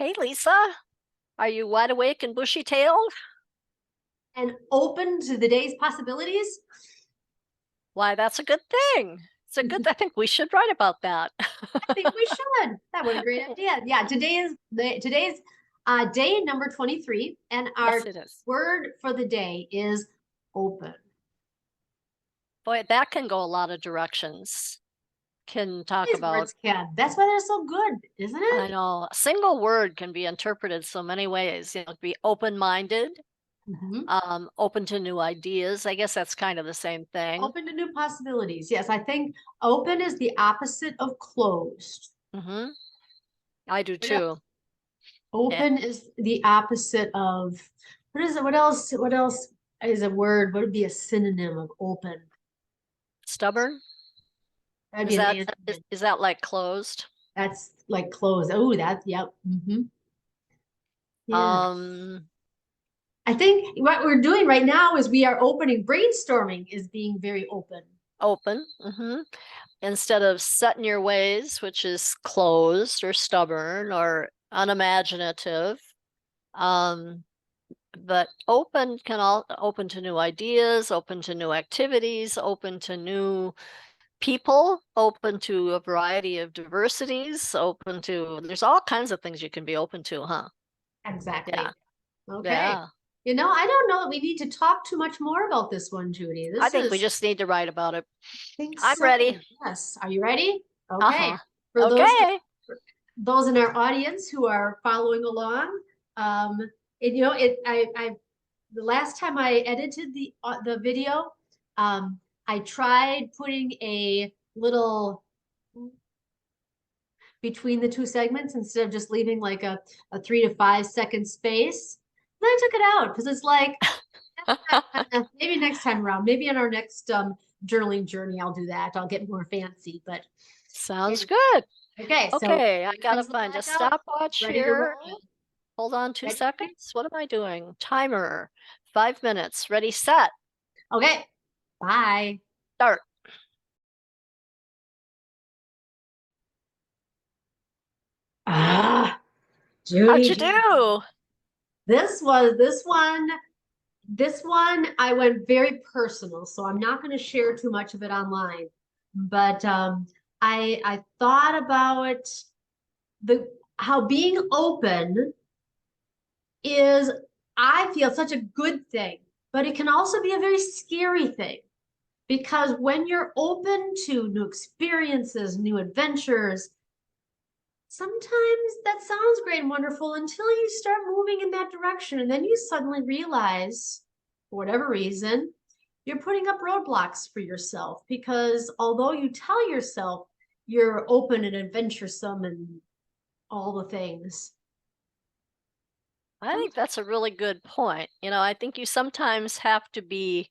Hey, Lisa, are you wide awake and bushy-tailed? And open to the day's possibilities. Why, that's a good thing. I think we should write about that. I think we should. That would a great idea. Yeah, today's day number 23, and Yes, our it is. word for the day is open. Boy, that can go a lot of directions. Can talk These about, words can. That's why they're so good, isn't I it? know, a single word can be interpreted so many ways. Be open-minded, Mhm. open to new ideas. I guess that's kind of the same thing. Open to new possibilities. Yes, I think open is the opposite of closed. hmm I do What else? too. Yeah. Open is the opposite of what is it? What else? What else is a word? What would be a synonym of open? Stubborn? That'd Is be an that antonym. is that like closed? That's like clothes. Oh, that, yep. Yeah. Um, I think what we're doing right now is we are opening, brainstorming is being very open. Open. Instead of set in your ways, which is closed or stubborn or unimaginative. Um, but open can all open to new ideas, open to new activities, open to new people, open to a variety of diversities, open to there's all kinds of things you can be open to, huh? Yeah, Exactly. Okay. yeah. I don't know that we need to talk too much more about this one, Judy. I This think we is, just need to write about it. I think I'm ready. so. Yes. Are you ready? Okay. Uh-huh. For Okay. those in our audience who are following along, um, it, you know, it, I the last time I edited the video, I tried putting a little between the two segments instead of just leaving like a 3 to 5 second space. Then I took it out because it's like maybe next time around, maybe in our next journaling journey, I'll do that. I'll get more fancy. But Sounds anyway, good. okay, so Okay, I gotta pencil find a back out, stopwatch ready to here. roll. Hold on two Ready? seconds. What am I doing? Timer. 5 minutes. Ready, set, Okay, bye. start. Ah, How'd you Judy. do? This was this one I went very personal, so I'm not going to share too much of it online. But I thought about the how being open is, I feel, such a good thing, but it can also be a very scary thing because when you're open to new experiences, new adventures, sometimes that sounds great and wonderful until you start moving in that direction. And then you suddenly realize, for whatever reason, you're putting up roadblocks for yourself because although you tell yourself you're open and adventuresome and all the things, I think sometimes, that's a really good point. I think you sometimes have to be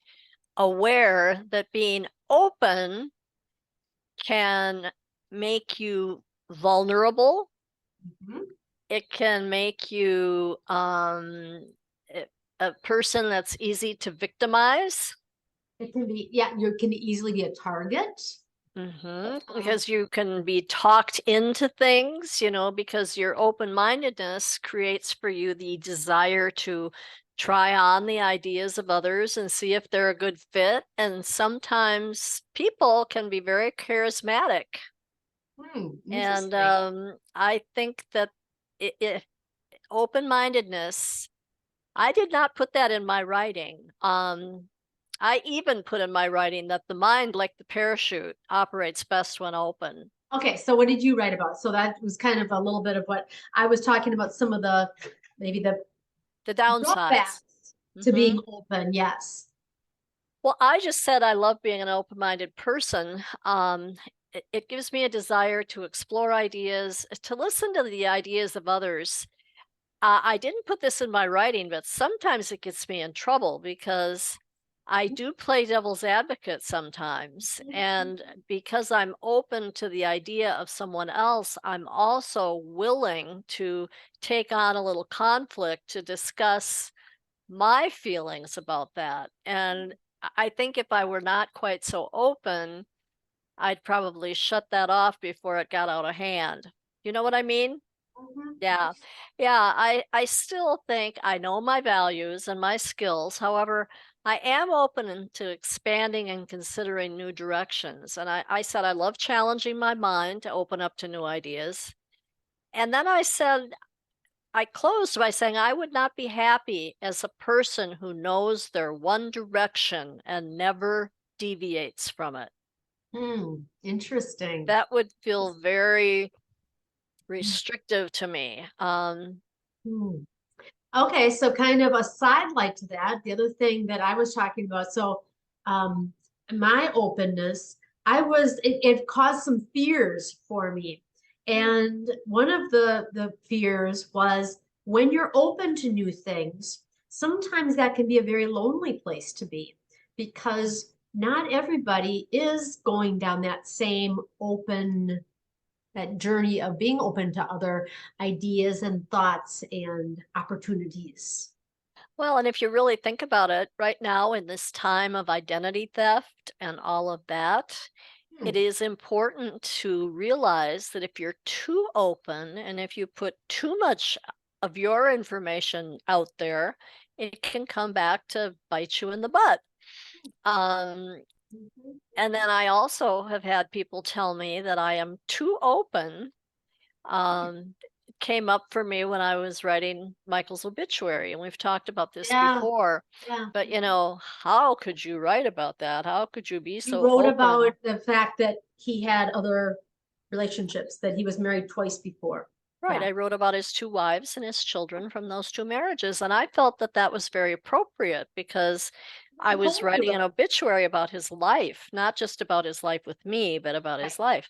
aware that being open can make you vulnerable. Mhm. It can make you a person that's easy to victimize. It can be, yeah, you can easily be a target. Because you can be talked into things, because your open-mindedness creates for you the desire to try on the ideas of others and see if they're a good fit. And sometimes people can be very charismatic. And Interesting. I think that open-mindedness, I did not put that in my writing. I even put in my writing that the mind, like the parachute, operates best when open. Okay, so what did you write about? So that was kind of a little bit of what I was talking about, some of the maybe the The downsides. drawbacks to hmm being open. Yes. Well, I just said I love being an open-minded person. It gives me a desire to explore ideas, to listen to the ideas of others. I didn't put this in my writing, but sometimes it gets me in trouble because I do play devil's advocate sometimes. And because I'm open to the idea of someone else, I'm also willing to take on a little conflict to discuss my feelings about that. And I think if I were not quite so open, I'd probably shut that off before it got out of hand. You know what I mean? Yeah. Yeah. I still think I know my values and my skills. However, I am open to expanding and considering new directions. And I said I love challenging my mind to open up to new ideas. And then I said, I closed by saying I would not be happy as a person who knows their one direction and never deviates from it. Interesting. That would feel very restrictive to me. Hmm. Okay, so kind of a sidelight to that, the other thing that I was talking about, so um my openness, it caused some fears for me. And one of the fears was when you're open to new things, sometimes that can be a very lonely place to be because not everybody is going down that same open that journey of being open to other ideas and thoughts and opportunities. Well, and if you really think about it, right now in this time of identity theft and all of that, it Hmm. is important to realize that if you're too open and if you put too much of your information out there, it can come back to bite you in the butt. Um, Mhm. and then I also have had people tell me that I am too open. It came up for me when I was writing Michael's obituary, and we've talked about this Yeah, before. yeah. But how could you write about that? How could you be You so wrote about open? the fact that he had other relationships, that he was married twice before. Right. Yeah. I wrote about his two wives and his children from those two marriages. And I felt that that was very appropriate because I I was told you writing an about obituary about his life, not just about his life with me, but about it. his life.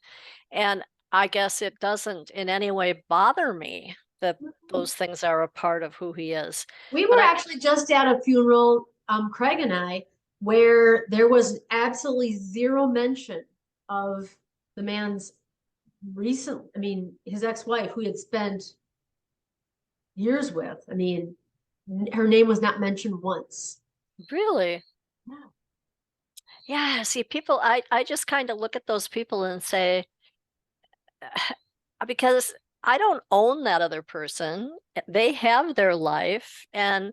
And I guess it doesn't in any way bother me that Right. those things are a part of who he is. We But were actually just at a funeral, Craig and I, where there was absolutely zero mention of the man's I mean, his ex-wife, who he had spent years with. I mean, her name was not mentioned once. really, Yeah. yeah, see, I just kind of look at those people and say, because I don't own that other person. They have their life and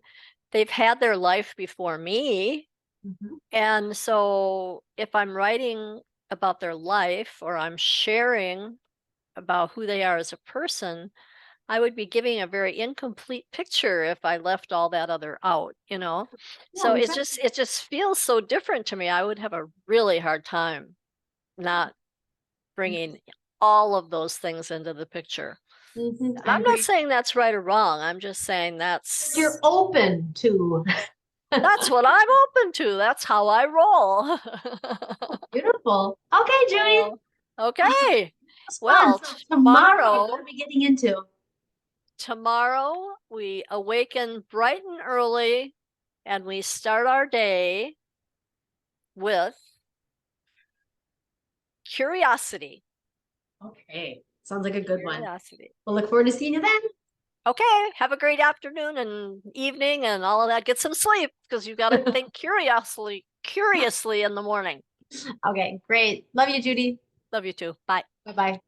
they've had their life before me. Mhm. And so if I'm writing about their life or I'm sharing about who they are as a person, I would be giving a very incomplete picture if I left all that other out. Yeah, So exactly. it just feels so different to me. I would have a really hard time not bringing all of those things into the picture. And I I'm not agree. saying that's right or wrong. I'm just saying But you're that's open to. that's what I'm open to. That's how I roll. Beautiful. Okay, Judy. So, okay. It's fun. Well, So tomorrow, what tomorrow, are we getting into? tomorrow we awaken bright and early and we start our day with curiosity. Okay. Sounds like a good one. Curiosity. We'll look forward to seeing you then. Okay, have a great afternoon and evening and all of that. Get some sleep because you got to think curiously in the morning. Okay, great. Love you, Judy. Love you too. Bye. Bye-bye.